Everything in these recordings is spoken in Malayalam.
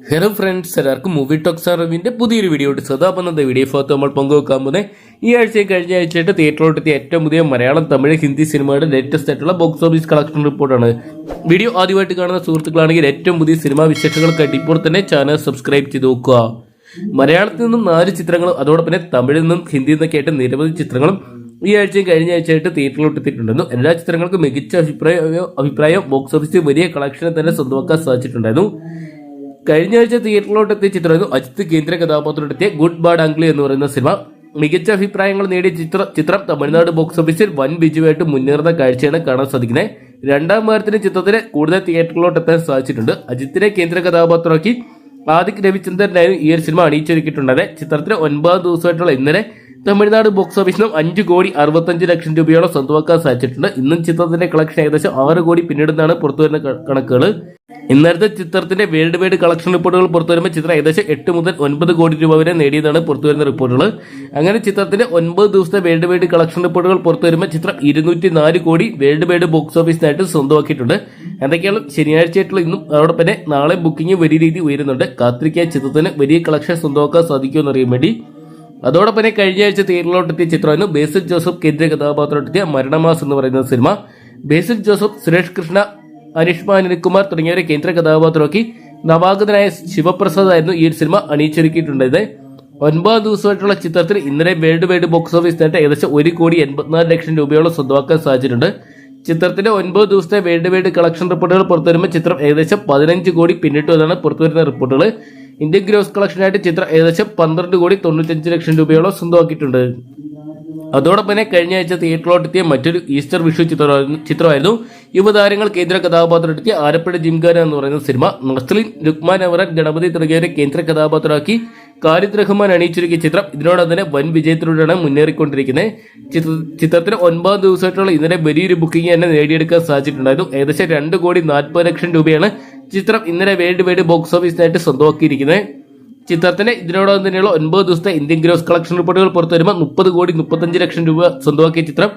ഹലോ ഫ്രണ്ട്സ്, എല്ലാവർക്കും മൂവി ടോക്സ് അറിവിന്റെ പുതിയൊരു വീഡിയോ സദാപന്നത്തെ വീഡിയോ ഭാഗത്ത് നമ്മൾ പങ്കുവെക്കാൻ പോകുന്നത് ഈ ആഴ്ചയും കഴിഞ്ഞ ആഴ്ചയായിട്ട് തിയേറ്ററിലോട്ടെത്തിയ ഏറ്റവും പുതിയ മലയാളം, തമിഴ്, ഹിന്ദി സിനിമയുടെ ലേറ്റസ്റ്റ് ആയിട്ടുള്ള ബോക്സ് ഓഫീസ് കളക്ഷൻ റിപ്പോർട്ടാണ്. വീഡിയോ ആദ്യമായിട്ട് കാണുന്ന സുഹൃത്തുക്കളാണെങ്കിൽ ഏറ്റവും പുതിയ സിനിമാ വിശേഷങ്ങൾക്കായിട്ട് ഇപ്പോൾ തന്നെ ചാനൽ സബ്സ്ക്രൈബ് ചെയ്ത് നോക്കുക. മലയാളത്തിൽ നിന്നും 4 ചിത്രങ്ങളും അതോടൊപ്പം തന്നെ തമിഴിൽ നിന്നും ഹിന്ദിയിൽ നിന്നൊക്കെ ആയിട്ട് നിരവധി ചിത്രങ്ങളും ഈ ആഴ്ചയും കഴിഞ്ഞ ആഴ്ചയായിട്ട് തിയേറ്ററിലോട്ട് എത്തിയിട്ടുണ്ടായിരുന്നു. എല്ലാ ചിത്രങ്ങൾക്കും മികച്ച അഭിപ്രായം ബോക്സ് ഓഫീസിൽ വലിയ കളക്ഷനെ തന്നെ സ്വന്തമാക്കാൻ സാധിച്ചിട്ടുണ്ടായിരുന്നു. കഴിഞ്ഞ ആഴ്ച തിയേറ്ററിലോട്ട് എത്തിയ ചിത്രമായിരുന്നു അജിത്ത് കേന്ദ്ര കഥാപാത്രത്തിലെത്തിയ ഗുഡ് ബാഡ് അംഗ്ലി എന്ന് പറയുന്ന സിനിമ. മികച്ച അഭിപ്രായങ്ങൾ നേടിയ ചിത്രം തമിഴ്നാട് ബോക്സ് ഓഫീസിൽ വൻ വിജയമായിട്ട് മുന്നേറുന്ന കാഴ്ചയാണ് കാണാൻ സാധിക്കുന്നത്. രണ്ടാം വാരത്തിന് ചിത്രത്തിന് കൂടുതൽ തിയേറ്ററിലോട്ട് എത്താൻ സാധിച്ചിട്ടുണ്ട്. അജിത്തിനെ കേന്ദ്ര കഥാപാത്രമാക്കി ആദിക് രവിചന്ദ്രനായിരുന്നു ഈ ഒരു സിനിമ അണിയിച്ചൊരുക്കിയിട്ടുണ്ടായത്. ചിത്രത്തിന് 9 ദിവസമായിട്ടുള്ള ഇന്നലെ തമിഴ്നാട് ബോക്സ് ഓഫീസിനും 5,65,00,000 രൂപയോളം സ്വന്തമാക്കാൻ സാധിച്ചിട്ടുണ്ട്. ഇന്നും ചിത്രത്തിന്റെ കളക്ഷൻ ഏകദേശം 6 കോടി പിന്നിടുന്നതാണ് പുറത്തുവരുന്ന കണക്കുകൾ. ഇന്നലത്തെ ചിത്രത്തിന്റെ വേൾഡ് വൈഡ് കളക്ഷൻ റിപ്പോർട്ടുകൾ പുറത്തുവരുമ്പോൾ ചിത്രം ഏകദേശം 8 മുതൽ 9 കോടി രൂപ വരെ നേടിയതാണ് പുറത്തുവരുന്ന റിപ്പോർട്ടുകൾ. അങ്ങനെ ചിത്രത്തിന്റെ 9 ദിവസത്തെ വേൾഡ് വൈഡ് കളക്ഷൻ റിപ്പോർട്ടുകൾ പുറത്തുവരുമ്പോൾ ചിത്രം 204 കോടി വേൾഡ് വൈഡ് ബോക്സ് ഓഫീസിനായിട്ട് സ്വന്തമാക്കിയിട്ടുണ്ട്. എന്തൊക്കെയാണ് ശനിയാഴ്ചയായിട്ടുള്ള ഇന്നും അതോടൊപ്പം തന്നെ നാളെ ബുക്കിംഗ് വലിയ രീതി ഉയരുന്നുണ്ട്. കാത്തിരിക്കാൻ ചിത്രത്തിന് വലിയ കളക്ഷൻ സ്വന്തമാക്കാൻ സാധിക്കുമെന്ന് അറിയാൻ വേണ്ടി. അതോടൊപ്പം തന്നെ കഴിഞ്ഞ ആഴ്ച തിയേറ്ററിലോട്ടെത്തിയ ചിത്രമായിരുന്നു ബേസിൽ ജോസഫ് കേന്ദ്ര കഥാപാത്രത്തെത്തിയ മരണമാസ് എന്ന് പറയുന്ന സിനിമ. ബേസിൽ ജോസഫ്, സുരേഷ് കൃഷ്ണ, അനിഷ്മ അനിൽകുമാർ തുടങ്ങിയവരെ കേന്ദ്ര കഥാപാത്രമാക്കി നവാഗതനായ ശിവപ്രസാദ് ആയിരുന്നു ഈ ഒരു സിനിമ അണിയിച്ചൊരുക്കിയിട്ടുണ്ടായത്. 9 ദിവസമായിട്ടുള്ള ചിത്രത്തിൽ ഇന്നലെ വേൾഡ് വൈഡ് ബോക്സ് ഓഫീസ് നേട്ടം ഏകദേശം 1,84,00,000 രൂപയോളം സ്വന്തമാക്കാൻ സാധിച്ചിട്ടുണ്ട്. ചിത്രത്തിന്റെ 9 ദിവസത്തെ വേൾഡ് വൈഡ് കളക്ഷൻ റിപ്പോർട്ടുകൾ പുറത്തുവരുമ്പോൾ ചിത്രം ഏകദേശം 15 കോടി പിന്നിട്ടു എന്നാണ് പുറത്തുവരുന്ന റിപ്പോർട്ടുകൾ. ഇന്ത്യൻ ഗ്രോസ് കളക്ഷനായിട്ട് ചിത്രം ഏകദേശം 12,95,00,000 രൂപയോളം സ്വന്തമാക്കിയിട്ടുണ്ട്. അതോടൊപ്പം തന്നെ കഴിഞ്ഞ ആഴ്ച തിയേറ്ററിലോട്ടെത്തിയ മറ്റൊരു ഈസ്റ്റർ വിഷു ചിത്രമായിരുന്നു യുവതാരങ്ങൾ കേന്ദ്ര കഥാപാത്രമെത്തിയ ആലപ്പുഴ ജിംഖാന എന്ന് പറയുന്ന സിനിമ. നസ്ലിൻ, ലുക്മാൻ അവറൻ, ഗണപതി തുടങ്ങിയവരെ കേന്ദ്ര കഥാപാത്രമാക്കി ഖാലിദ് റഹ്മാൻ അണിയിച്ചൊരുക്കിയ ചിത്രം ഇതിനോടൊപ്പം തന്നെ വൻ വിജയത്തിലൂടെയാണ് മുന്നേറിക്കൊണ്ടിരിക്കുന്നത്. ചിത്രത്തിന് 9 ദിവസമായിട്ടുള്ള ഇന്നലെ വലിയൊരു ബുക്കിംഗ് തന്നെ നേടിയെടുക്കാൻ സാധിച്ചിട്ടുണ്ടായിരുന്നു. ഏകദേശം 2,40,00,000 രൂപയാണ് ചിത്രം ഇന്നലെ വേൾഡ് വൈഡ് ബോക്സ് ഓഫീസിനായിട്ട് സ്വന്തമാക്കിയിരിക്കുന്നത്. ചിത്രത്തിന് ഇതിനോടൊപ്പം തന്നെയുള്ള 9 ദിവസത്തെ ഇന്ത്യൻ ഗ്രോസ് കളക്ഷൻ റിപ്പോർട്ടുകൾ പുറത്തുവരുമ്പോൾ 30,35,00,000 രൂപ സ്വന്തമാക്കിയ ചിത്രം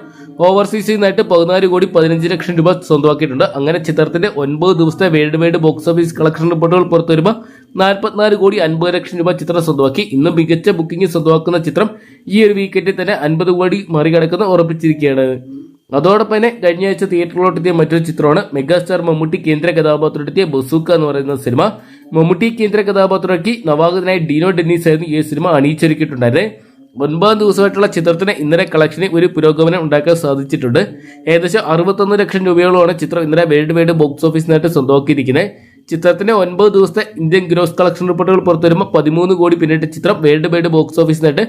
ഓവർസീസിൽ നിന്നായിട്ട് 14,15,00,000 രൂപ സ്വന്തമാക്കിയിട്ടുണ്ട്. അങ്ങനെ ചിത്രത്തിന്റെ 9 ദിവസത്തെ world wide box office collection റിപ്പോർട്ടുകൾ പുറത്തുവരുമ്പോൾ 44,50,00,000 രൂപ ചിത്രം സ്വന്തമാക്കി. ഇന്ന് മികച്ച ബുക്കിംഗ് സ്വന്തമാക്കുന്ന ചിത്രം ഈ ഒരു വീക്കെൻഡിൽ തന്നെ 50 കോടി മറികടക്കുന്ന ഉറപ്പിച്ചിരിക്കുകയാണ്. അതോടൊപ്പം തന്നെ കഴിഞ്ഞ ആഴ്ച തിയേറ്ററിലോട്ടെത്തിയ മറ്റൊരു ചിത്രമാണ് മെഗാസ്റ്റാർ മമ്മൂട്ടി കേന്ദ്ര കഥാപാത്രമെത്തിയ ബസൂക്ക എന്ന് പറയുന്ന സിനിമ. മമ്മൂട്ടി കേന്ദ്ര കഥാപാത്രമാക്കി നവാഗതനായ ഡീനോ ഡെന്നീസ് ആയിരുന്നു ഈ സിനിമ അണിയിച്ചൊരുക്കിയിട്ടുണ്ടായത്. 9 ദിവസമായിട്ടുള്ള ചിത്രത്തിന് ഇന്നലെ കളക്ഷനിൽ ഒരു പുരോഗമനം ഉണ്ടാക്കാൻ സാധിച്ചിട്ടുണ്ട്. ഏകദേശം 61,00,000 രൂപയോളമാണ് ചിത്രം ഇന്നലെ വേൾഡ് വൈഡ് ബോക്സ് ഓഫീസിനായിട്ട് സ്വന്തമാക്കിയിരിക്കുന്നത്. ചിത്രത്തിന്റെ 9 ദിവസത്തെ ഇന്ത്യൻ ഗ്രോസ് കളക്ഷൻ റിപ്പോർട്ടുകൾ പുറത്തുവരുമ്പോൾ 13 കോടി പിന്നിട്ട ചിത്രം വേൾഡ് വൈഡ് ബോക്സ് ഓഫീസിനായിട്ട്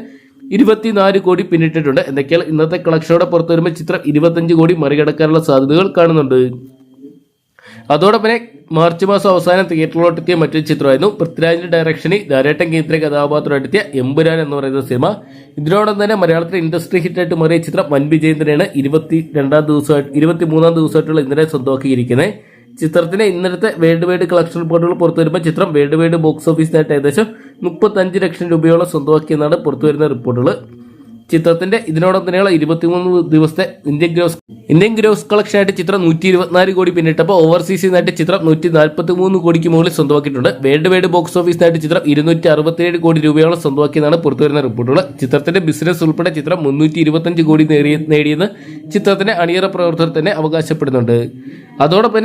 24 കോടി പിന്നിട്ടിട്ടുണ്ട്. എന്തൊക്കെയാണ് ഇന്നത്തെ കളക്ഷനോടെ പുറത്തു വരുമ്പോൾ ചിത്രം 25 കോടി മറികടക്കാനുള്ള സാധ്യതകൾ കാണുന്നുണ്ട്. അതോടൊപ്പം മാർച്ച് മാസം അവസാനം തിയേറ്ററിലോട്ടെത്തിയ മറ്റൊരു ചിത്രമായിരുന്നു പൃഥ്വിരാജിന്റെ ഡയറക്ഷനിൽ ധാരാട്ടം കേന്ദ്ര കഥാപാത്രമെത്തിയ എമ്പുരാൻ എന്ന് പറയുന്ന സിനിമ. ഇതിനോടൊപ്പം തന്നെ മലയാളത്തിലെ ഇൻഡസ്ട്രി ഹിറ്റായിട്ട് മാറിയ ചിത്രം വൻ വിജയം തന്നെയാണ് 23-ാം ദിവസമായിട്ടുള്ള ഇന്നലെ സ്വന്തമാക്കിയിരിക്കുന്നത്. ചിത്രത്തിന്റെ ഇന്നലത്തെ വേൾഡ് വൈഡ് കളക്ഷൻ റിപ്പോർട്ടുകൾ പുറത്തുവരുമ്പോൾ ചിത്രം വേൾഡ് വൈഡ് ബോക്സ് ഓഫീസിനായിട്ട് ഏകദേശം 35,00,000 രൂപയോളം സ്വന്തമാക്കിയെന്നാണ് പുറത്തുവരുന്ന റിപ്പോർട്ടുകൾ. ചിത്രത്തിന്റെ ഇതിനോടൊപ്പം തന്നെയുള്ള 23 ദിവസത്തെ ഇന്ത്യൻ ഗ്രോസ് കളക്ഷനായിട്ട് ചിത്രം 124 കോടി പിന്നിട്ടപ്പോൾ ഓവർസീസിൽ നിന്നായിട്ട് ചിത്രം 143 കോടിക്ക് മുകളിൽ സ്വന്തമാക്കിയിട്ടുണ്ട്. വേൾഡ് വൈഡ് ബോക്സ് ഓഫീസിനായിട്ട് ചിത്രം 267 കോടി രൂപയോളം സ്വന്തമാക്കിയെന്നാണ് പുറത്തുവരുന്ന റിപ്പോർട്ടുകൾ. ചിത്രത്തിന്റെ ബിസിനസ് ഉൾപ്പെടെ ചിത്രം 325 കോടി നേടിയെന്ന് ചിത്രത്തിന്റെ അണിയറ പ്രവർത്തകർ തന്നെ അവകാശപ്പെടുന്നുണ്ട്. അതോടൊപ്പം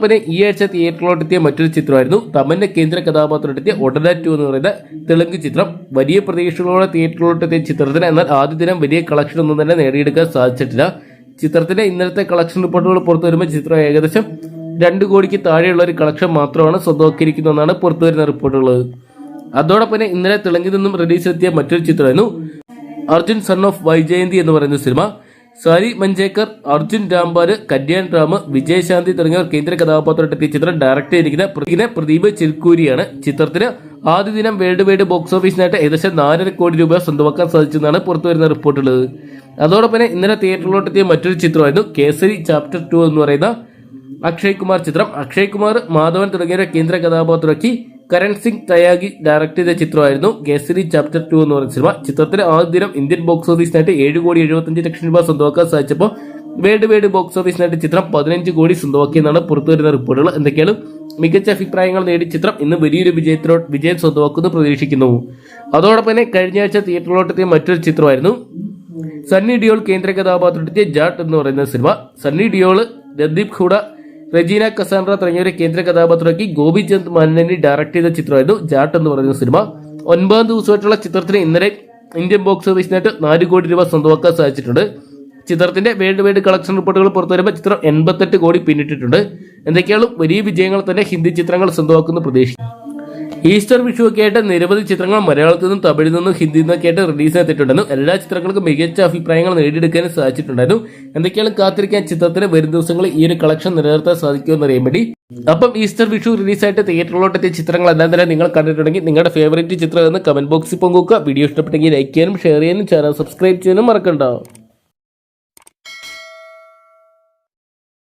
തന്നെ ഈ ആഴ്ച തിയേറ്ററിലോട്ടെത്തിയ മറ്റൊരു ചിത്രമായിരുന്നു തമന്ന കേന്ദ്ര കഥാപാത്രമെത്തിയ ഒഡല 2 എന്ന് പറയുന്ന തെലുങ്ക് ചിത്രം. വലിയ പ്രതീക്ഷകളോടെ തിയേറ്ററിലോട്ടെത്തിയ ചിത്രത്തിന് എന്നാൽ ആദ്യ ദിനം വലിയ കളക്ഷൻ ഒന്നും തന്നെ നേടിയെടുക്കാൻ സാധിച്ചിട്ടില്ല. ചിത്രത്തിന്റെ ഇന്നലത്തെ കളക്ഷൻ റിപ്പോർട്ടുകൾ പുറത്തു വരുമ്പോൾ ചിത്രം ഏകദേശം 2 കോടിക്ക് താഴെയുള്ള ഒരു കളക്ഷൻ മാത്രമാണ് സ്വന്തമാക്കിയിരിക്കുന്നതെന്നാണ് പുറത്തുവരുന്ന റിപ്പോർട്ടുകൾ. അതോടൊപ്പം തന്നെ ഇന്നലെ തെലുങ്കിൽ നിന്നും റിലീസിലെത്തിയ മറ്റൊരു ചിത്രമായിരുന്നു അർജുൻ സൺ ഓഫ് വൈജയന്തി എന്ന് പറയുന്ന സിനിമ. സാരി മഞ്ചേക്കർ, അർജുൻ രാംപാല്, കല്യാൺ രാമ്, വിജയശാന്തി തുടങ്ങിയവർ കേന്ദ്ര കഥാപാത്രമെത്തിയ ചിത്രം ഡയറക്ട് ചെയ്തിരിക്കുന്ന പ്രദീപ് ചിൽക്കൂരിയാണ്. ചിത്രത്തിന് ആദ്യ ദിനം വേൾഡ് വൈഡ് ബോക്സ് ഓഫീസിനായിട്ട് ഏകദേശം 4.5 കോടി രൂപ സ്വന്തമാക്കാൻ സാധിച്ചെന്നാണ് പുറത്തുവരുന്ന റിപ്പോർട്ടുകൾ. അതോടൊപ്പം തന്നെ ഇന്നലെ തിയേറ്ററിലോട്ടെത്തിയ മറ്റൊരു ചിത്രമായിരുന്നു കേസരി ചാപ്റ്റർ 2 എന്ന് പറയുന്ന അക്ഷയ് കുമാർ ചിത്രം. അക്ഷയ് കുമാർ, മാധവൻ തുടങ്ങിയവരെ കേന്ദ്ര കഥാപാത്രമാക്കി കരൺ സിംഗ് തയാഗി ഡയറക്ട് ചെയ്ത ചിത്രമായിരുന്നു കേസരി ചാപ്റ്റർ 2 എന്ന് പറയുന്ന സിനിമ. ചിത്രത്തിന് ആദ്യ ദിനം ഇന്ത്യൻ ബോക്സ് ഓഫീസിനായിട്ട് 7,75,00,000 രൂപ സ്വന്തമാക്കാൻ സാധിച്ചപ്പോൾ വേൾഡ് വൈഡ് ബോക്സ് ഓഫീസിനായിട്ട് ചിത്രം 15 കോടി സ്വന്തമാക്കിയെന്നാണ് പുറത്തുവരുന്ന റിപ്പോർട്ടുകൾ. എന്തൊക്കെയാണ് മികച്ച അഭിപ്രായങ്ങൾ നേടി ചിത്രം ഇന്ന് വലിയൊരു വിജയം സ്വന്തമാക്കുമെന്ന് പ്രതീക്ഷിക്കുന്നു. അതോടൊപ്പം തന്നെ കഴിഞ്ഞ ആഴ്ച തിയേറ്ററിലോട്ടെത്തിയ മറ്റൊരു ചിത്രമായിരുന്നു സണ്ണി ഡിയോൾ കേന്ദ്ര കഥാപാത്രത്തിലെത്തിയ ജാട്ട് എന്ന് പറയുന്ന സിനിമ. സണ്ണി ഡിയോള്, രൺദീപ് ഹൂഡ, റെജീന കസാൻഡ്ര തുടങ്ങിയവരെ കേന്ദ്ര കഥാപാത്രമാക്കി ഗോപിചന്ദ് മാനനി ഡയറക്ട് ചെയ്ത ചിത്രമായിരുന്നു ജാട്ട് എന്ന് പറയുന്ന സിനിമ. 9 ദിവസമായിട്ടുള്ള ചിത്രത്തിന് ഇന്നലെ ഇന്ത്യൻ ബോക്സ് ഓഫീസിനായിട്ട് 4 കോടി രൂപ സ്വന്തമാക്കാൻ സാധിച്ചിട്ടുണ്ട്. ചിത്രത്തിന്റെ വേൾഡ് വൈഡ് കളക്ഷൻ റിപ്പോർട്ടുകൾ പുറത്തുവരുമ്പോൾ ചിത്രം 88 കോടി പിന്നിട്ടിട്ടുണ്ട്. എന്തൊക്കെയാണ് വലിയ വിജയങ്ങൾ തന്നെ ഹിന്ദി ചിത്രങ്ങൾ സ്വന്തമാക്കുന്ന പ്രതീക്ഷിക്കുന്നു. ഈസ്റ്റർ വിഷു ഒക്കെ ആയിട്ട് നിരവധി ചിത്രങ്ങൾ മലയാളത്തിൽ നിന്നും തമിഴിൽ നിന്നും ഹിന്ദിയിൽ നിന്നൊക്കെ ആയിട്ട് റിലീസ് ചെയ്തിട്ടുണ്ടായിരുന്നു. എല്ലാ ചിത്രങ്ങൾക്കും മികച്ച അഭിപ്രായങ്ങൾ നേടിയെടുക്കാനും സാധിച്ചിട്ടുണ്ടായിരുന്നു. എന്തൊക്കെയാണ് കാത്തിരിക്കാൻ ചിത്രത്തിന് വരും ദിവസങ്ങളിൽ ഈ ഒരു കളക്ഷൻ നിലനിർത്താൻ സാധിക്കുമെന്ന് അറിയാൻ വേണ്ടി. അപ്പം ഈസ്റ്റർ വിഷു റിലീസായിട്ട് തിയേറ്ററിലോട്ടെത്തിയ ചിത്രങ്ങളെല്ലാം തന്നെ നിങ്ങൾ കണ്ടിട്ടുണ്ടെങ്കിൽ നിങ്ങളുടെ ഫേവറേറ്റ് ചിത്രം എന്ന് കമന്റ് ബോക്സിൽ പങ്കുവെക്കുക. വീഡിയോ ഇഷ്ടപ്പെട്ടെങ്കിൽ ലൈക്ക് ചെയ്യാനും ഷെയർ ചെയ്യാനും ചാനൽ സബ്സ്ക്രൈബ് ചെയ്യാനും മറക്കണ്ട.